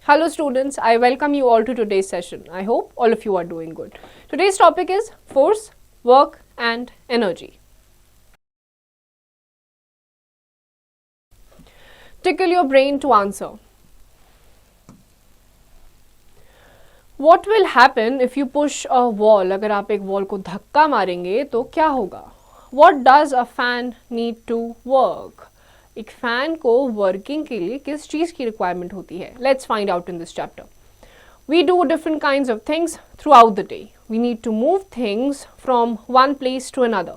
Hello students, I welcome you all to today's session. I hope all of you are doing good. Today's topic is force, work and energy. Tickle your brain to answer. What will happen if you push a wall? अगर आप एक wall को धक्का मारेंगे तो क्या होगा? What does a fan need to work? एक फैन को वर्किंग के लिए किस चीज़ की रिक्वायरमेंट होती है? Let's find out in this chapter. We do different kinds of things throughout the day. We need to move things from one place to another.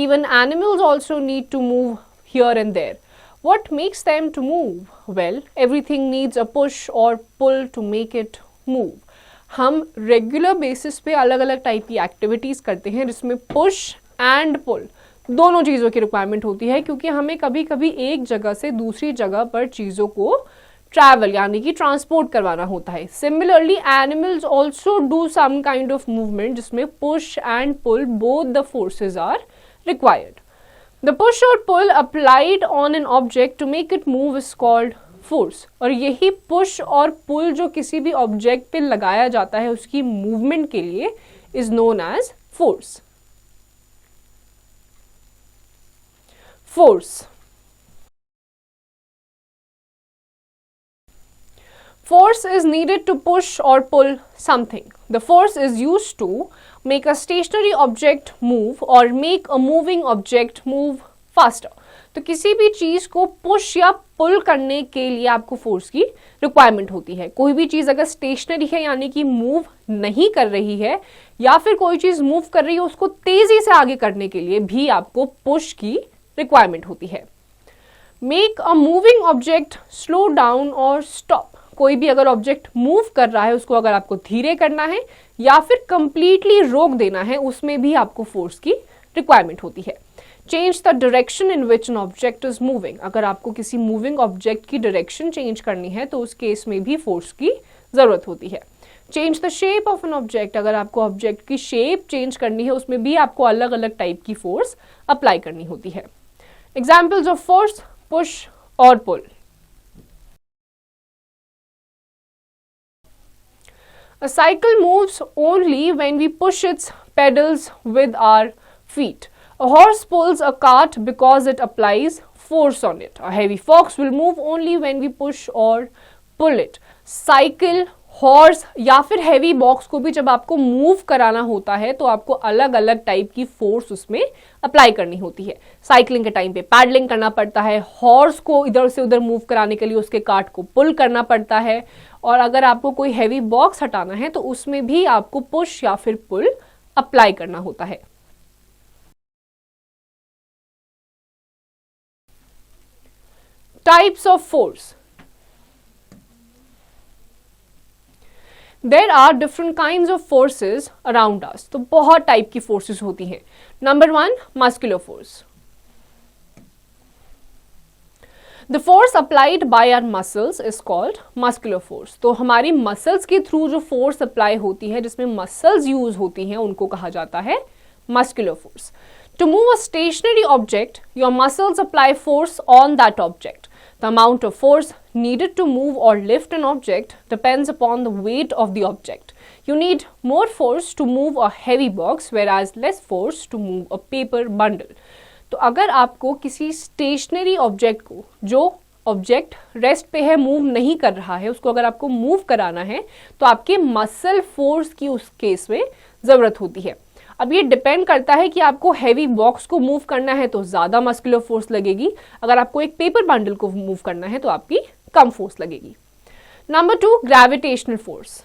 Even animals also need to move here and there. What makes them to move? Well, everything needs a push or pull to make it move. हम regular basis पे अलग अलग type की activities करते हैं जिसमें push and पुल दोनों चीज़ों की रिक्वायरमेंट होती है, क्योंकि हमें कभी कभी एक जगह से दूसरी जगह पर चीज़ों को ट्रैवल यानी कि ट्रांसपोर्ट करवाना होता है. Similarly animals also do some kind of movement जिसमें push and pull both the forces are required. The push और pull applied on an object to make it move is called force. और यही push और पुल जो किसी भी object पे लगाया जाता है उसकी मूवमेंट के लिए is known as force. Force. Force is needed to push or pull something. The force is used to make a stationary object move or make a moving object move faster. तो किसी भी चीज़ को push या पुल करने के लिए आपको force की रिक्वायरमेंट होती है. कोई भी चीज़ अगर स्टेशनरी है यानी कि मूव नहीं कर रही है या फिर कोई चीज़ मूव कर रही है उसको तेज़ी से आगे करने के लिए भी आपको पुश की रिक्वायरमेंट होती है. Make a moving object slow down और स्टॉप. कोई भी अगर ऑब्जेक्ट मूव कर रहा है उसको अगर आपको धीरे करना है या फिर कंप्लीटली रोक देना है उसमें भी आपको फोर्स की रिक्वायरमेंट होती है. Change the direction in which an object is moving. अगर आपको किसी मूविंग ऑब्जेक्ट की डायरेक्शन चेंज करनी है तो उस केस में भी फोर्स की जरूरत होती है. Change the shape of an object. अगर आपको ऑब्जेक्ट की शेप चेंज करनी है उसमें भी आपको अलग अलग टाइप की फोर्स अप्लाई करनी होती है. Examples of force, push or pull. A cycle moves only when we push its pedals with our feet. A horse pulls a cart because it applies force on it. A heavy fox will move only when we push or pull it. Cycle, horse या फिर heavy box को भी जब आपको move कराना होता है तो आपको अलग अलग टाइप की फोर्स उसमें अप्लाई करनी होती है. साइकिलिंग के टाइम पे पैडलिंग करना पड़ता है, हॉर्स को इधर से उधर मूव कराने के लिए उसके कार्ट को पुल करना पड़ता है, और अगर आपको कोई हैवी बॉक्स हटाना है तो उसमें भी आपको पुश या फिर पुल अप्लाई करना होता है. Types of force. There are different kinds of forces around us. तो बहुत टाइप की फोर्सेस होती हैं. Number 1, muscular force. The force applied by our muscles is called muscular force. तो हमारी मसल्स के थ्रू जो फोर्स अप्लाई होती है जिसमें मसल्स यूज होती हैं उनको कहा जाता है muscular force. To move a stationary object, your muscles apply force on that object. The amount of force needed to move or lift an object depends upon the weight of the object. You need more force to move a heavy box, whereas less force to move a paper bundle. तो अगर आपको किसी stationery object को, जो object rest पे है, move नहीं कर रहा है, उसको अगर आपको मूव कराना है तो आपके मसल फोर्स की उस केस में ज़रूरत होती है. अब ये डिपेंड करता है कि आपको हैवी बॉक्स को मूव करना है तो ज़्यादा मस्कुलर फोर्स लगेगी, अगर आपको एक पेपर बंडल को मूव करना है तो आपकी कम फोर्स लगेगी. Number 2, gravitational force.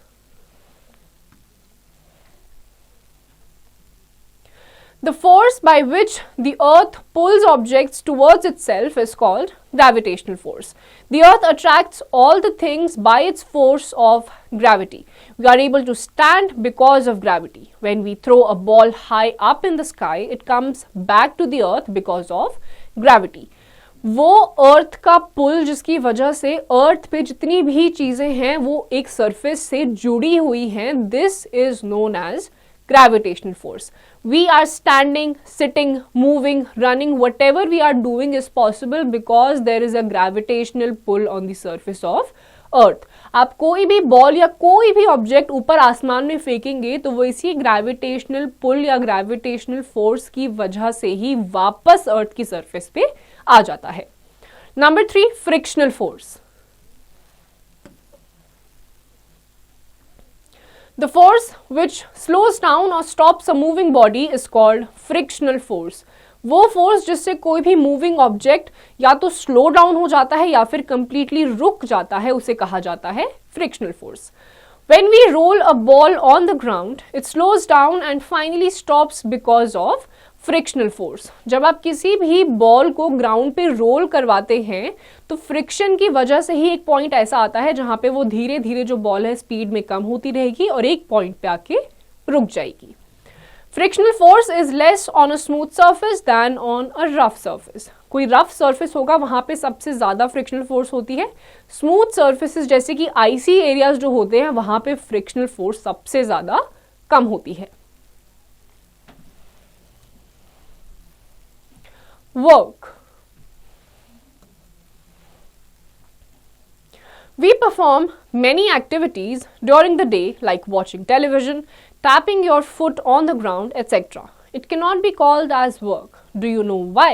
The force by which the earth pulls objects towards itself is called gravitational force. The earth attracts all the things by its force of gravity. We are able to stand because of gravity. When we throw a ball high up in the sky, it comes back to the earth because of gravity. वो अर्थ का पुल जिसकी वजह से अर्थ पे जितनी भी चीजें हैं वो एक सरफेस से जुड़ी हुई हैं, this is known as gravitational force. We are standing, sitting, moving, running, whatever we are doing is possible because there is a gravitational pull on the surface of earth. आप कोई भी बॉल या कोई भी ऑब्जेक्ट ऊपर आसमान में फेंकेंगे तो वो इसी ग्रेविटेशनल पुल या ग्रेविटेशनल फोर्स की वजह से ही वापस अर्थ की सरफेस पे आ जाता है। Number 3, frictional force. The force which slows down or stops a moving body is called frictional force. वो फोर्स जिससे कोई भी मूविंग ऑब्जेक्ट या तो स्लो डाउन हो जाता है या फिर कंप्लीटली रुक जाता है, उसे कहा जाता है frictional force. When we roll a ball on the ground, it slows down and finally stops because of frictional force. जब आप किसी भी बॉल को ग्राउंड पे रोल करवाते हैं तो फ्रिक्शन की वजह से ही एक पॉइंट ऐसा आता है जहां पे वो धीरे धीरे जो बॉल है स्पीड में कम होती रहेगी और एक पॉइंट पे आके रुक जाएगी। Frictional force is less on a smooth surface than on a rough surface. कोई रफ सरफेस होगा वहां पे सबसे ज्यादा फ्रिक्शनल फोर्स होती है। स्मूथ सर्फेसिस जैसे कि आइसी एरियाज जो होते हैं वहां पे फ्रिक्शनल फोर्स सबसे ज्यादा कम होती है। Work. We perform many activities during the day like watching television, tapping your foot on the ground, etc. It cannot be called as work. Do you know why?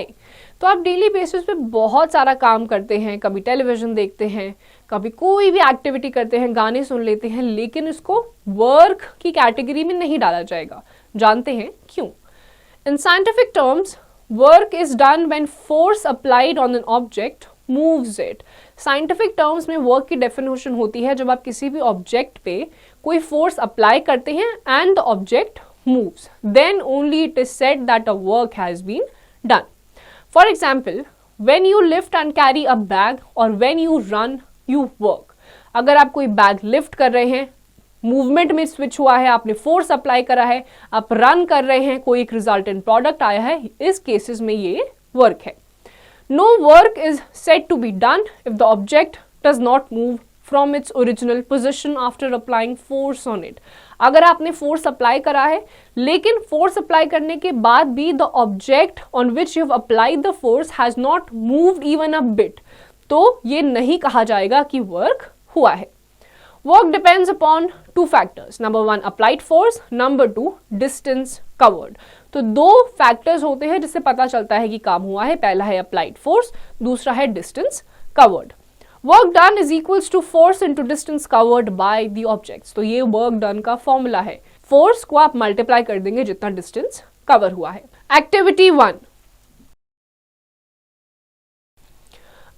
तो आप डेली बेसिस पे बहुत सारा काम करते हैं, कभी टेलीविजन देखते हैं, कभी कोई भी एक्टिविटी करते हैं, गाने सुन लेते हैं, लेकिन इसको वर्क की कैटेगरी में नहीं डाला जाएगा। जानते हैं क्यों? In scientific terms, work is done when force applied on an object moves it. Scientific terms में वर्क की डेफिनेशन होती है जब आप किसी भी ऑब्जेक्ट पे कोई फोर्स अप्लाई करते हैं and the object moves, then only it is said that a work has been done. For example, when you lift and carry a bag और when you run you work. अगर आप कोई bag lift कर रहे हैं, movement में switch हुआ है, आपने फोर्स अप्लाई करा है, आप रन कर रहे हैं, कोई एक रिजल्टेंट प्रोडक्ट आया है, इस केसेस में ये वर्क है। No work is said to be done if the object does not move from its original position after applying force on it. अगर आपने फोर्स अप्लाई करा है लेकिन फोर्स अप्लाई करने के बाद भी the object on which you have applied the force has not moved even a bit, तो ये नहीं कहा जाएगा कि वर्क हुआ है। Work depends upon two factors. Number 1, applied force. Number 2, distance covered. तो दो फैक्टर्स होते हैं जिससे पता चलता है कि काम हुआ है। पहला है applied force, दूसरा है distance covered. Work done is equals to force into distance covered by the objects. तो ये work done का फॉर्मूला है। फोर्स को आप मल्टीप्लाई कर देंगे जितना डिस्टेंस कवर हुआ है। Activity 1.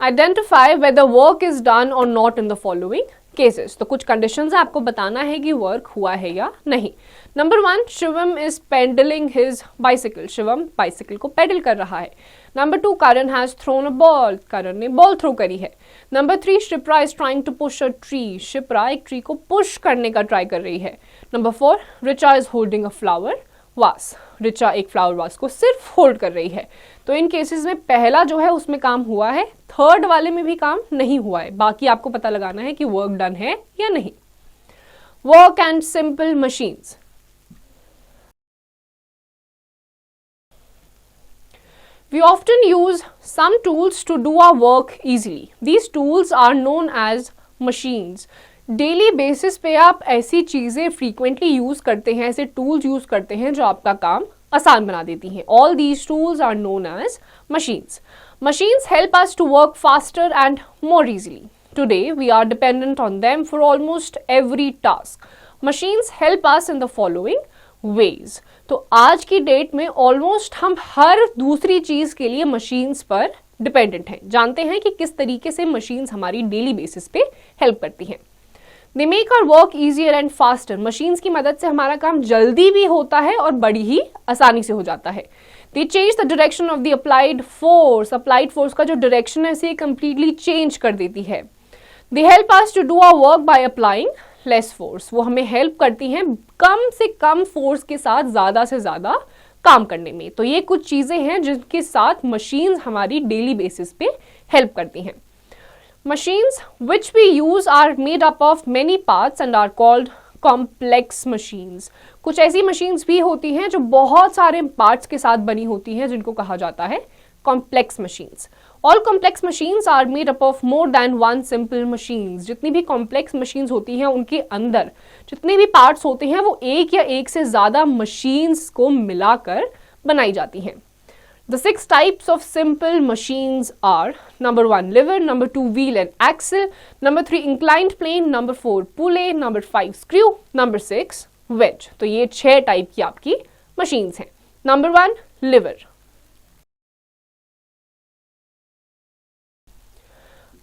Identify whether work is done or not in the following cases. तो कुछ कंडीशंस आपको बताना है कि वर्क हुआ है या नहीं। Number 1, Shivam is pedaling his bicycle. Shivam bicycle को पेडल कर रहा है। Number 2, Karan has thrown a ball. Karan ने बॉल थ्रो करी है। Number 3, Shipra is trying to push a tree. Shipra एक ट्री को पुश करने का ट्राई कर रही है। Number 4, Richa is holding a flower vase. Richa एक फ्लावर वास को सिर्फ होल्ड कर रही है। तो इन केसेस में पहला जो है उसमें काम हुआ है, थर्ड वाले में भी काम नहीं हुआ है। बाकी आपको पता लगाना है कि वर्क डन है या नहीं। Work and simple machines. We often use some tools to do our work easily. These tools are known as machines. Daily basis पे आप ऐसी चीजें फ्रीक्वेंटली यूज करते हैं, ऐसे टूल्स यूज करते हैं जो आपका काम आसान बना देती हैं। All these tools are known as machines. Machines help us to work faster and more easily. Today, we are dependent on them for almost every task. Machines help us in the following ways. तो आज की date में almost हम हर दूसरी चीज के लिए machines पर डिपेंडेंट हैं। जानते हैं कि किस तरीके से मशीन्स हमारी डेली बेसिस पे हेल्प करती हैं। They make our work easier and faster. Machines की मदद से हमारा काम जल्दी भी होता है और बड़ी ही आसानी से हो जाता है। They change the direction of the applied force. Applied force का जो डायरेक्शन है इसे completely चेंज कर देती है। They help us to do our work by applying less force. वो हमें हेल्प करती हैं कम से कम फोर्स के साथ ज्यादा से ज्यादा काम करने में। तो ये कुछ चीजें हैं जिनके साथ मशीन्स हमारी डेली बेसिस पे हेल्प करती हैं। Machines which we use are made up of many parts and are called complex machines. कुछ ऐसी machines भी होती हैं जो बहुत सारे parts के साथ बनी होती हैं जिनको कहा जाता है complex machines. All complex machines are made up of more than one simple machines. जितनी भी complex machines होती हैं उनके अंदर जितने भी parts होते हैं वो एक या एक से ज़्यादा machines को मिलाकर बनाई जाती हैं. The 6 types of simple machines are: number 1 lever, number 2 wheel and axle, number 3 inclined plane, number 4 pulley, number 5 screw, number 6 wedge. तो ये 6 टाइप की आपकी machines हैं. Number 1 lever.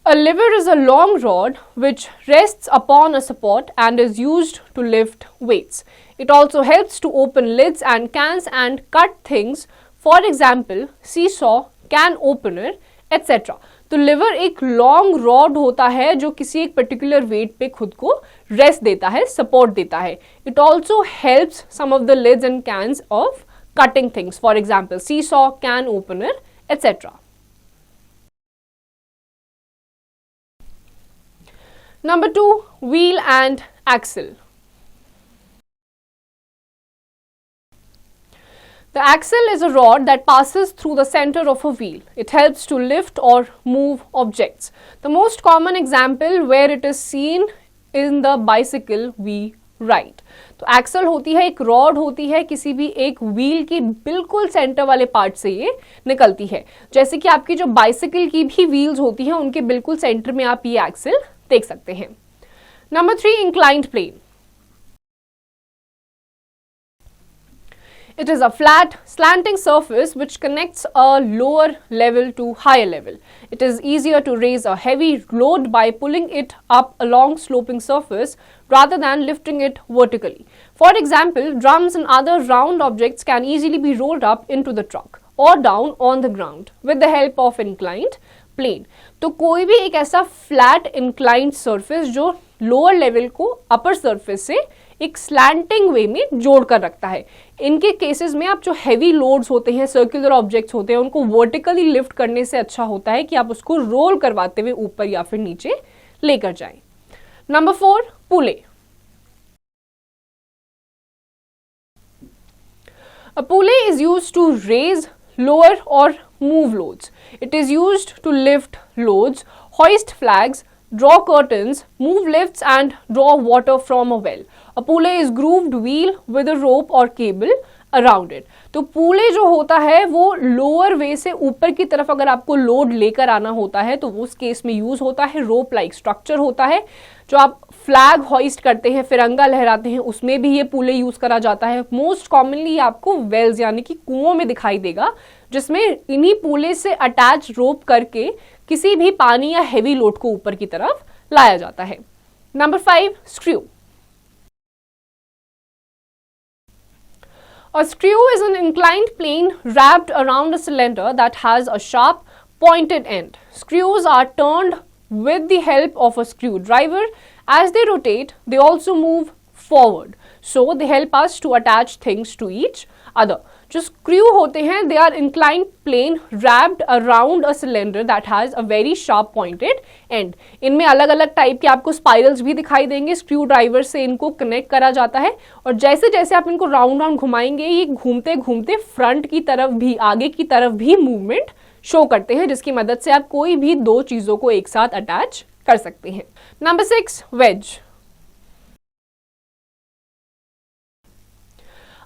A lever is a long rod which rests upon a support and is used to lift weights. It also helps to open lids and cans and cut things. For example seesaw, can opener etcetera. तो liver एक long rod होता है जो किसी एक particular wait पे खुद को रेस्ट देता है, सपोर्ट देता है. It also helps some of the lids and cans of cutting things. For example seesaw, can opener etcetera. Number 2 wheel and axle. The axle is a rod that passes through the center of a wheel. It helps to lift or move objects. The most common example where it is seen in the bicycle we ride. तो axle होती है, एक rod होती है, किसी भी एक wheel की बिल्कुल center वाले part से ये निकलती है. जैसे कि आपकी जो bicycle की भी wheels होती हैं उनके बिल्कुल center में आप ये axle देख सकते हैं. Number 3 inclined plane. It is a flat, slanting surface which connects a lower level to higher level. It is easier to raise a heavy load by pulling it up along sloping surface rather than lifting it vertically. For example, drums and other round objects can easily be rolled up into the truck or down on the ground with the help of inclined plane. तो कोई भी एक ऐसा flat inclined surface जो lower level को upper surface से एक slanting वे में जोड़ कर रखता है. इनके केसेस में आप जो हैवी लोड्स होते हैं, सर्कुलर ऑब्जेक्ट्स होते हैं, उनको वर्टिकली लिफ्ट करने से अच्छा होता है कि आप उसको रोल करवाते हुए ऊपर या फिर नीचे लेकर जाएं. Number 4 Pule. A pulley is used to raise, lower or move loads. It is used to lift loads, hoist flags, draw curtains, move lifts and draw water from a well. A pulley is grooved wheel with a rope or cable around it. तो पुले जो होता है वो lower वे से ऊपर की तरफ अगर आपको लोड लेकर आना होता है तो उस केस में यूज होता है. रोप लाइक स्ट्रक्चर होता है. जो आप फ्लैग हॉइस्ट करते हैं, फिरंगा लहराते हैं, उसमें भी ये पुले यूज करा जाता है. मोस्ट कॉमनली आपको वेल्स यानी कि कुओं में दिखाई देगा जिसमें इन्हीं पुले से अटैच रोप करके किसी भी पानी या हेवी लोड को ऊपर की तरफ लाया जाता है. Number 5 screw. A screw is an inclined plane wrapped around a cylinder that has a sharp, pointed end. Screws are turned with the help of a screwdriver. As they rotate, they also move forward. So, they help us to attach things to each other. जो screw होते हैं, they are inclined plane wrapped around a cylinder that has a very sharp pointed end. इनमें अलग अलग type के आपको spirals भी दिखाई देंगे. स्क्रू ड्राइवर से इनको कनेक्ट करा जाता है और जैसे जैसे आप इनको राउंड राउंड घुमाएंगे ये घूमते घूमते फ्रंट की तरफ भी, आगे की तरफ भी मूवमेंट शो करते हैं जिसकी मदद से आप कोई भी दो चीजों को एक साथ अटैच कर सकते हैं. Number 6 wedge.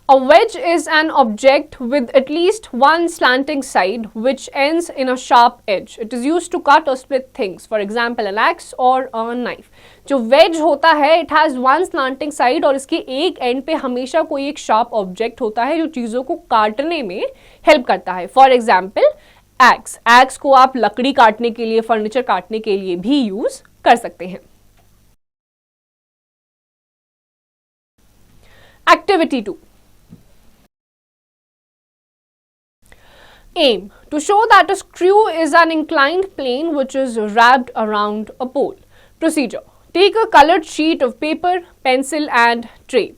A wedge is an object with at least one slanting side which ends in a sharp edge. It is used to cut or split things, for example an axe or a knife. जो wedge होता है it has one slanting side और इसके एक end पे हमेशा कोई एक sharp object होता है जो चीज़ों को काटने में help करता है. For example axe. axe को आप लकड़ी काटने के लिए, फर्नीचर काटने के लिए भी यूज कर सकते हैं. Activity 2. Aim. To show that a screw is an inclined plane which is wrapped around a pole. Procedure. Take a colored sheet of paper, pencil and tape.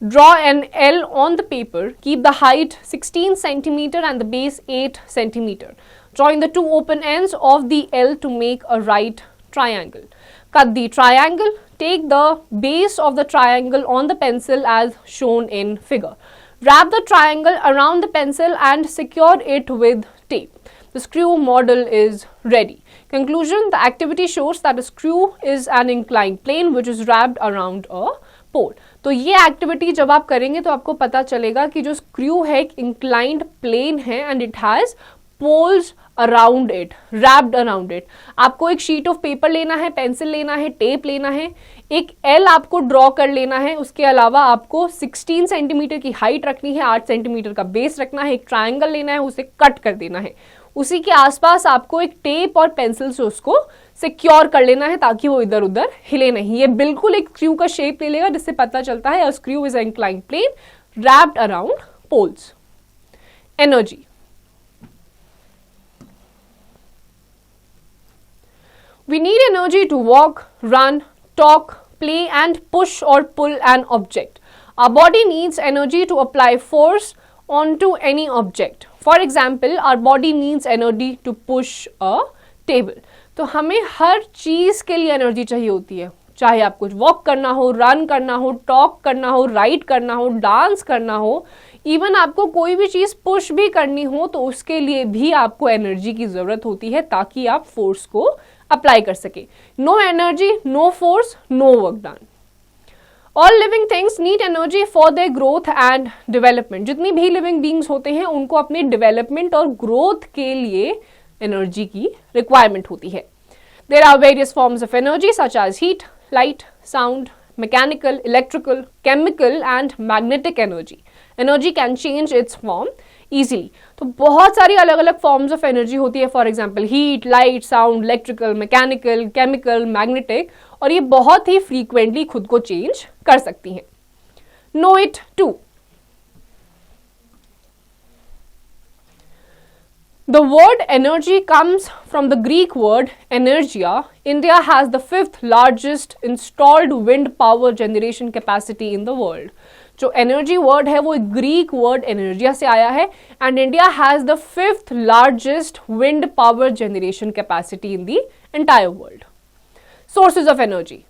Draw an L on the paper. Keep the height 16 cm and the base 8 cm. Join the two open ends of the L to make a right triangle. Cut the triangle. Take the base of the triangle on the pencil as shown in figure. Wrap the triangle around the pencil and secure it with tape. The screw model is ready. Conclusion: the activity shows that a screw is an inclined plane which is wrapped around a pole. तो ये activity जब आप करेंगे तो आपको पता चलेगा कि जो स्क्रू है एक इंक्लाइंड प्लेन है and it has poles around it, wrapped around it. आपको एक शीट ऑफ पेपर लेना है, पेंसिल लेना है, टेप लेना है, एक एल आपको ड्रॉ कर लेना है. उसके अलावा आपको 16 सेंटीमीटर की हाइट रखनी है, 8 सेंटीमीटर का बेस रखना है, एक ट्रायंगल लेना है, उसे कट कर देना है. उसी के आसपास आपको एक टेप और पेंसिल से उसको सिक्योर कर लेना है ताकि वो इधर उधर हिले नहीं. ये बिल्कुल एक स्क्रू का शेप ले लेगा जिससे पता चलता है a screw is inclined plane wrapped around poles. Energy. We need energy to walk, run, talk, play and push or pull an object. Our body needs energy to apply force onto any object. For example, our body needs energy to push a table. तो हमें हर चीज़ के लिए energy चाहिए होती है, चाहे आप कुछ वॉक करना हो, रन करना हो, टॉक करना हो, राइड करना हो, डांस करना हो, इवन आपको कोई भी चीज़ पुश भी करनी हो तो उसके लिए भी आपको एनर्जी की ज़रूरत होती है ताकि आप फोर्स को अप्लाई कर सके. No energy, no force, no work done. All living things need energy for their growth and development. जितनी भी लिविंग बींग्स होते हैं उनको अपने डेवलपमेंट और ग्रोथ के लिए एनर्जी की रिक्वायरमेंट होती है. There are various forms of energy such as heat, light, sound, mechanical, electrical, chemical and magnetic energy. Energy can change its form easily. तो बहुत सारी अलग अलग फॉर्म्स ऑफ एनर्जी होती है. For example heat, light, sound, electrical, mechanical, chemical, magnetic, और ये बहुत ही फ्रीक्वेंटली खुद को चेंज कर सकती हैं. Know it too. The word energy comes from the Greek word energia. India has the 5th largest installed wind power generation capacity in the world. जो energy word है वो ग्रीक वर्ड एनर्जिया से आया है and India has the 5th largest wind power generation capacity in the entire world. Sources of energy.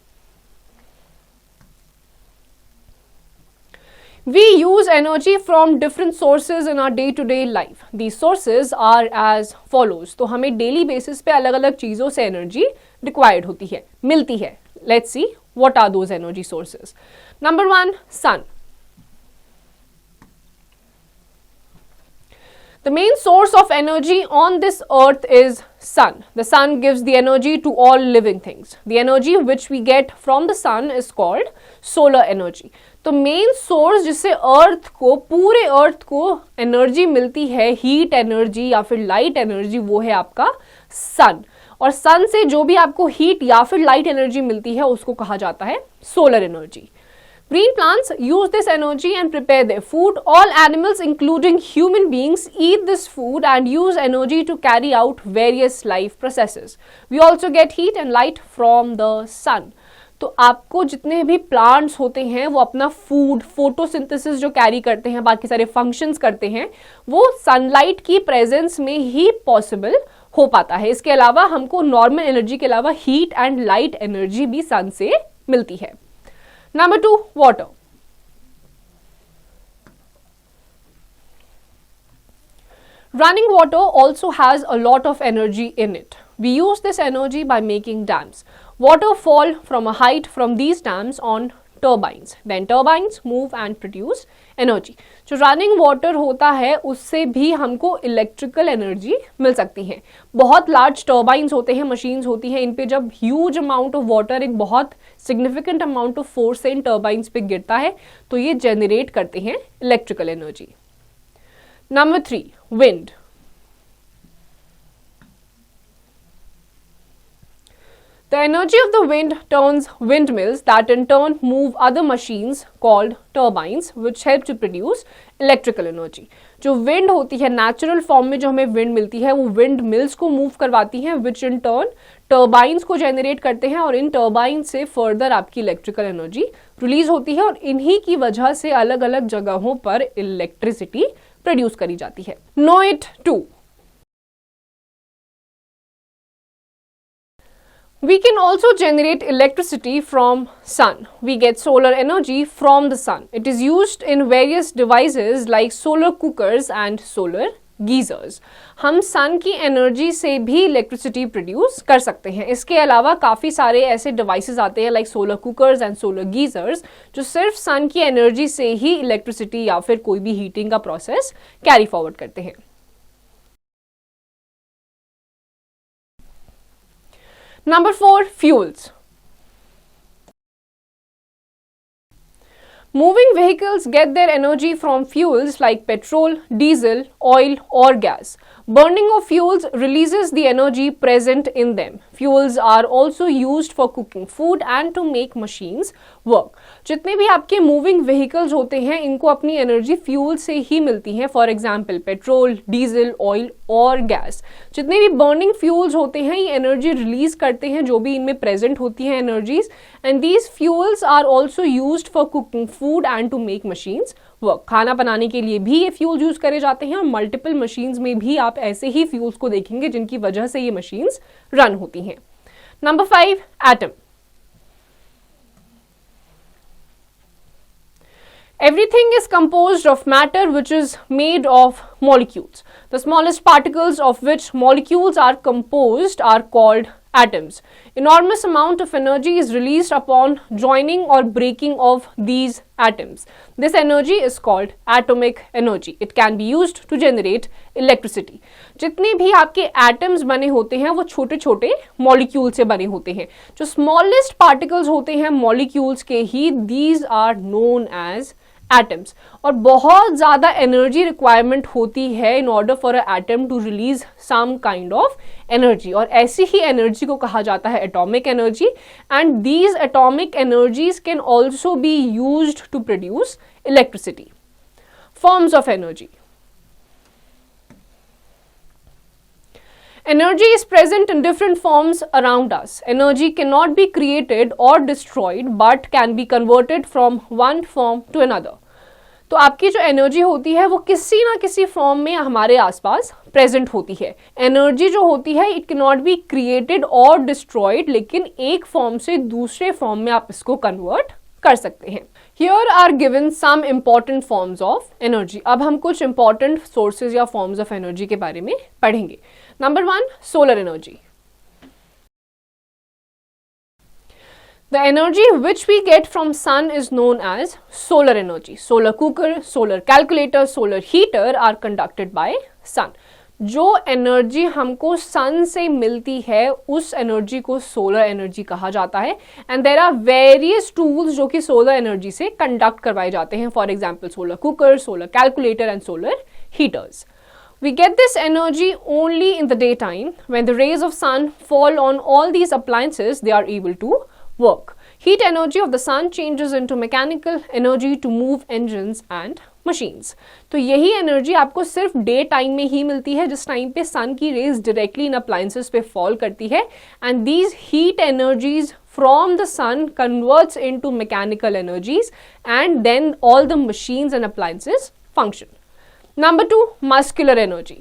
We use energy from different sources in our day-to-day life. These sources are as follows. तो हमें daily basis पे अलग अलग चीज़ों से energy required होती है, मिलती है. Let's see what are those energy sources. Number 1, sun. The main source of energy on this earth is sun. The sun gives the energy to all living things. The energy which we get from the sun is called solar energy. तो main source जिससे अर्थ को, पूरे अर्थ को energy मिलती है, heat energy या फिर light energy, वो है आपका सन. और सन से जो भी आपको हीट या फिर लाइट एनर्जी मिलती है उसको कहा जाता है solar energy. Green plants use this energy and prepare their food. All animals, including human beings, eat this food and use energy to carry out various life processes. We also get heat and light from the sun. तो आपको जितने भी plants होते हैं वो अपना food, photosynthesis जो carry करते हैं, बाकी सारे फंक्शंस करते हैं, वो सनलाइट की प्रेजेंस में ही पॉसिबल हो पाता है. इसके अलावा हमको नॉर्मल एनर्जी के अलावा हीट एंड लाइट एनर्जी भी सन से मिलती है. Number 2, water. Running water also has a lot of energy in it. We use this energy by making dams. Water fall from a height from these dams on turbines. Then turbines move and produce energy. जो running water होता है उससे भी हमको electrical energy मिल सकती है. बहुत large turbines होते हैं, मशीन्स होती हैं, इन पे जब ह्यूज अमाउंट ऑफ वाटर, एक बहुत सिग्निफिकेंट अमाउंट ऑफ फोर्स से इन टर्बाइंस पे गिरता है तो ये जनरेट करते हैं electrical energy. Number 3, wind. The energy of the wind turns windmills that in turn move other machines called turbines which help to produce electrical energy. जो wind होती है नेचुरल फॉर्म में, जो हमें wind मिलती है वो wind mills को मूव करवाती हैं which in turn turbines को generate करते हैं और इन turbines से further आपकी electrical energy रिलीज होती है और इन्हीं की वजह से अलग अलग जगहों पर इलेक्ट्रिसिटी प्रोड्यूस करी जाती है. Know it too. We can also generate electricity from sun. We get solar energy from the sun. It is used in various devices like solar cookers and solar geysers. हम सन की energy से भी electricity produce कर सकते हैं। इसके अलावा काफ़ी सारे ऐसे डिवाइसेस आते हैं like solar cookers and solar geysers जो सिर्फ सन की एनर्जी से ही इलेक्ट्रिसिटी या फिर कोई भी हीटिंग का प्रोसेस कैरी फॉरवर्ड करते हैं। Number 4, fuels. Moving vehicles get their energy from fuels like petrol, diesel, oil or gas. Burning of fuels releases the energy present in them. Fuels are also used for cooking food and to make machines work. जितने भी आपके moving vehicles होते हैं इनको अपनी energy fuel से ही मिलती है। For example petrol, diesel, oil और गैस। जितने भी बर्निंग फ्यूल्स होते हैं ये एनर्जी रिलीज करते हैं जो भी इनमें प्रेजेंट होती हैं energies, and these fuels are also used for cooking food and to make machines work. खाना बनाने के लिए भी ये फ्यूल्स यूज करे जाते हैं और मल्टीपल मशीन्स में भी आप ऐसे ही फ्यूल्स को देखेंगे जिनकी वजह से ये मशीन्स रन होती हैं। Number 5, atom. Everything is composed of matter which is made of molecules. The smallest particles of which molecules are composed are called atoms. Enormous amount of energy is released upon joining or breaking of these atoms. This energy is called atomic energy. It can be used to generate electricity. जितने भी आपके atoms बने होते हैं वो छोटे छोटे molecule से बने होते हैं। जो smallest particles होते हैं molecules के ही, these are known as atoms. और बहुत ज़्यादा एनर्जी रिक्वायरमेंट होती है in order for a atom to release some kind of energy, और ऐसी ही एनर्जी को कहा जाता है atomic energy. And these atomic energies can also be used to produce electricity. Forms of energy. Energy is present in different forms around us. Energy cannot be created or destroyed but can be converted from one form to another. तो आपकी जो energy होती है वो किसी ना किसी form में हमारे आसपास प्रेजेंट होती है। एनर्जी जो होती है it can not be created और डिस्ट्रॉयड, लेकिन एक फॉर्म से दूसरे फॉर्म में आप इसको कन्वर्ट कर सकते हैं। Here are given some important forms of energy. अब हम कुछ important sources या forms of energy के बारे में पढ़ेंगे। Number 1, solar energy. The energy which we get from sun is known as solar energy. Solar cooker, solar calculator, solar heater are conducted by sun. जो energy हमको सन से मिलती है उस एनर्जी को सोलर एनर्जी कहा जाता है। And there are various tools जो कि सोलर एनर्जी से कंडक्ट करवाए जाते हैं। For example solar cooker, solar calculator and solar heaters. We get this energy only in the daytime. When the rays of sun fall on all these appliances, they are able to work. Heat energy of the sun changes into mechanical energy to move engines and machines. तो यही energy आपको सिर्फ day time में ही मिलती है जिस time पे सन की रेज डायरेक्टली इन अप्लायंसेस पे फॉल करती है। And these heat energies from the sun converts into mechanical energies and then all the machines and appliances function. Number 2, muscular energy.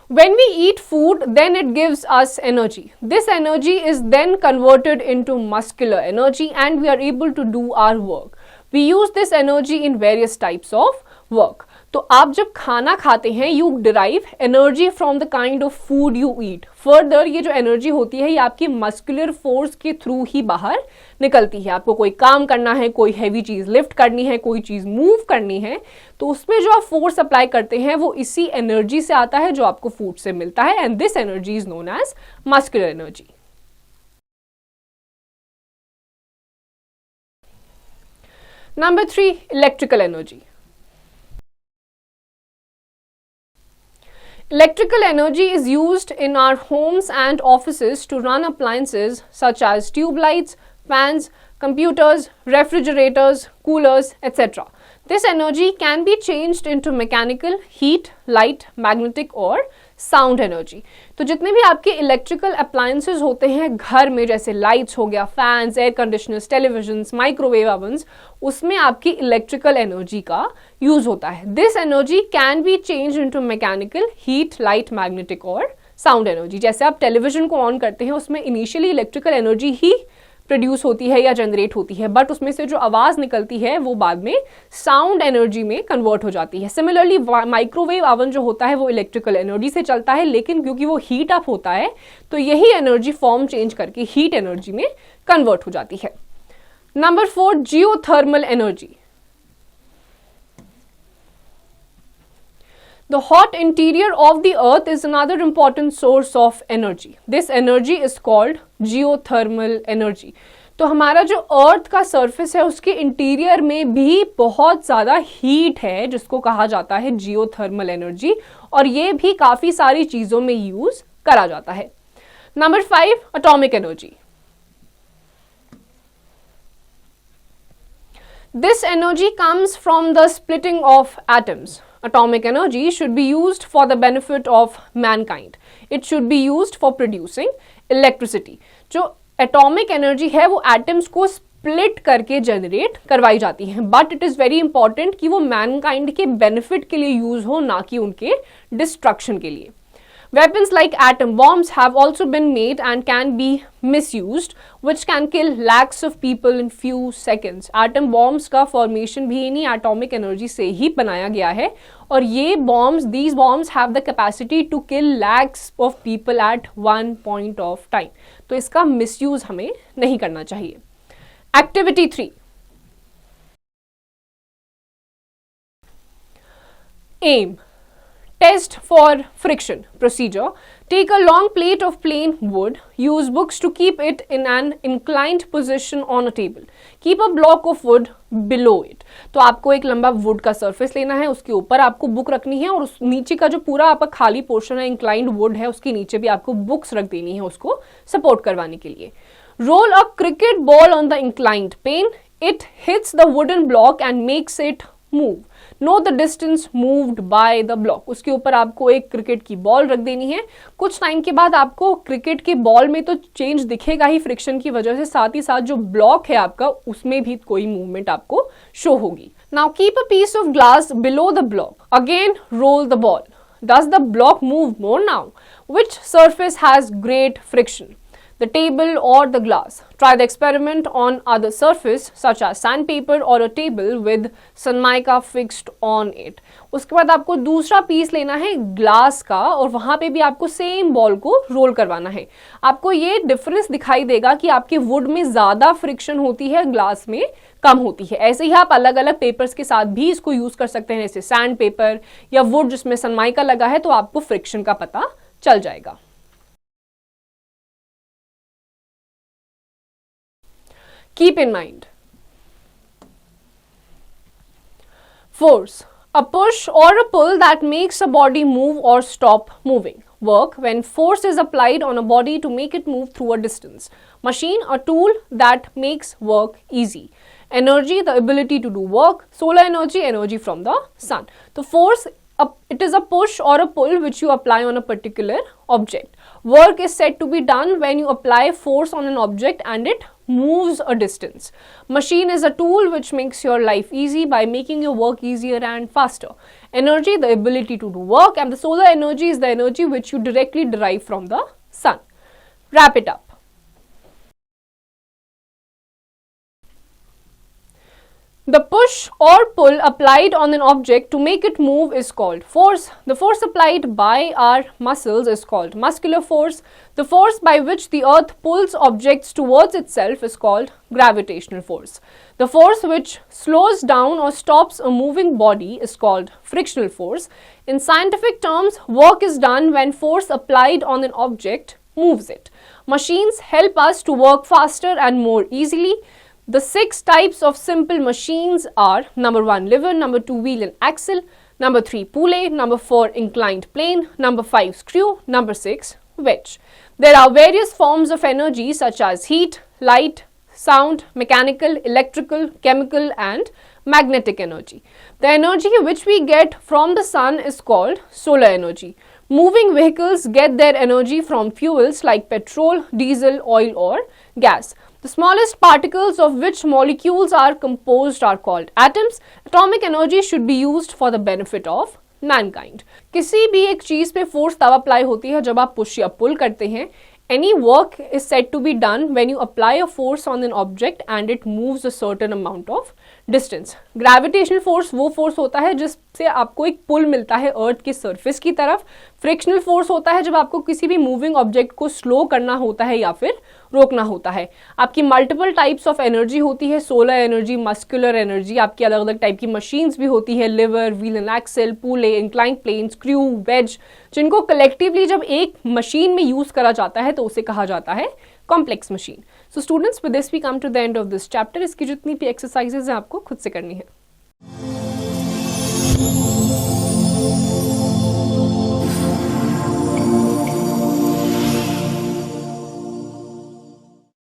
When we eat food, then it gives us energy. This energy is then converted into muscular energy and we are able to do our work. We use this energy in various types of work. तो आप जब खाना खाते हैं you derive energy from the kind of food you eat. Further ये जो energy होती है ये आपकी मस्कुलर फोर्स के थ्रू ही बाहर निकलती है। आपको कोई काम करना है, कोई हैवी चीज लिफ्ट करनी है, कोई चीज मूव करनी है, तो उसमें जो आप फोर्स अप्लाई करते हैं वो इसी एनर्जी से आता है जो आपको फूड से मिलता है। And this energy is known as muscular energy. Number 3, electrical energy. Electrical energy is used in our homes and offices to run appliances such as tube lights, fans, computers, refrigerators, coolers, etc. This energy can be changed into mechanical, heat, light, magnetic or sound energy. तो जितने भी आपके electrical appliances होते हैं घर में, जैसे lights हो गया, fans, air conditioners, televisions, microwave ओवन्स, उसमें आपकी इलेक्ट्रिकल एनर्जी का यूज होता है। This energy can be change into mechanical, heat, light, magnetic और साउंड एनर्जी। जैसे आप टेलीविजन को ऑन करते हैं उसमें इनिशियली इलेक्ट्रिकल एनर्जी ही प्रोड्यूस होती है या जनरेट होती है, बट उसमें से जो आवाज़ निकलती है वो बाद में साउंड एनर्जी में कन्वर्ट हो जाती है। सिमिलरली माइक्रोवेव ओवन जो होता है वो इलेक्ट्रिकल एनर्जी से चलता है, लेकिन क्योंकि वो हीट अप होता है तो यही एनर्जी फॉर्म चेंज करके हीट एनर्जी में कन्वर्ट हो जाती है। Number 4, geothermal energy. The hot interior of the earth is another important source of energy. This energy is called geothermal energy. तो हमारा जो अर्थ का सरफेस है उसके इंटीरियर में भी बहुत ज़्यादा हीट है जिसको कहा जाता है जियोथर्मल एनर्जी, और ये भी काफ़ी सारी चीज़ों में यूज़ करा जाता है। Number 5, atomic energy. This energy comes from the splitting of atoms. Atomic energy should be used for the benefit of mankind. It should be used for producing electricity. जो एटॉमिक एनर्जी है वो atoms को split करके generate करवाई जाती है, but it is very important कि वो मैनकाइंड के बेनिफिट के लिए यूज हो, ना कि उनके डिस्ट्रक्शन के लिए। Weapons like atom bombs have also been made and can be misused, which can kill lakhs of people in few seconds. Atom bombs का formation भी इन्हीं atomic energy से ही बनाया गया है, और ये these bombs have the capacity to kill lakhs of people at one point of time. तो इसका misuse हमें नहीं करना चाहिए। Activity 3. Aim. Test for friction procedure. Take a long plate of plain wood. Use books to keep it in an inclined position on a table. Keep a block of wood below it. तो आपको एक लंबा would का surface लेना है, उसके ऊपर आपको बुक रखनी है, और उस नीचे का जो पूरा आपका खाली पोर्शन है, इंक्लाइंड वुड है, उसके नीचे भी आपको बुक्स रख देनी है उसको सपोर्ट करवाने के लिए। Roll a cricket ball on the inclined plane. It hits the wooden block and makes it move. Know the distance moved by the block. उसके ऊपर आपको एक क्रिकेट की बॉल रख देनी है। कुछ टाइम के बाद आपको क्रिकेट के बॉल में तो चेंज दिखेगा ही फ्रिक्शन की वजह से, साथ ही साथ जो ब्लॉक है आपका उसमें भी कोई मूवमेंट आपको शो होगी। Now keep a piece of glass below the block. Again roll the ball. Does the block move more now? Which surface has great friction? The table or the glass? Try the experiment on other surface such as sandpaper or a table with Sunmica fixed on it. उसके बाद आपको दूसरा piece लेना है glass का, और वहां पे भी आपको सेम बॉल को रोल करवाना है। आपको ये डिफरेंस दिखाई देगा कि आपके वुड में ज्यादा फ्रिक्शन होती है, ग्लास में कम होती है। ऐसे ही आप अलग अलग पेपर्स के साथ भी इसको यूज कर सकते हैं, जैसे सैंड पेपर या वुड जिसमें सनमाइका लगा है, तो आपको फ्रिक्शन का पता चल जाएगा। Keep in mind. Force. A push or a pull that makes a body move or stop moving. Work when force is applied on a body to make it move through a distance. Machine, a tool that makes work easy. Energy, the ability to do work. Solar energy, energy from the sun. The force, it is a push or a pull which you apply on a particular object. Work is said to be done when you apply force on an object and it moves a distance. Machine is a tool which makes your life easy by making your work easier and faster. Energy, the ability to do work, and the solar energy is the energy which you directly derive from the sun. Wrap it up. The push or pull applied on an object to make it move is called force. The force applied by our muscles is called muscular force. The force by which the earth pulls objects towards itself is called gravitational force. The force which slows down or stops a moving body is called frictional force. In scientific terms, work is done when force applied on an object moves it. Machines help us to work faster and more easily. The 6 types of simple machines are: number 1 lever, number 2 wheel and axle, number 3 pulley, number 4 inclined plane, number 5 screw, number 6 wedge. There are various forms of energy such as heat, light, sound, mechanical, electrical, chemical and magnetic energy. The energy which we get from the sun is called solar energy. Moving vehicles get their energy from fuels like petrol, diesel, oil or gas. The smallest particles of which molecules are composed are called atoms. Atomic energy should be used for the benefit of mankind. किसी भी एक चीज पे force तब apply होती है जब आप पुश या पुल करते हैं। Any work is said to be done when you apply a force on an object and it moves a certain amount of distance. Gravitational force वो force होता है जिससे आपको एक पुल मिलता है अर्थ की सरफेस की तरफ. फ्रिक्शनल फोर्स होता है जब आपको किसी भी मूविंग ऑब्जेक्ट को स्लो करना होता है या फिर रोकना होता है. आपकी मल्टीपल टाइप्स ऑफ एनर्जी होती है, सोलर एनर्जी, मस्कुलर एनर्जी. आपकी अलग अलग टाइप की मशीन्स भी होती है, lever, wheel and axle, pulley, incline plane, screw, wedge, जिनको कलेक्टिवली जब एक मशीन में यूज करा जाता है तो उसे कहा जाता है complex machine. So students, with this we come to the end of this chapter. इसकी जितनी भी एक्सरसाइजेज है आपको खुद से करनी है.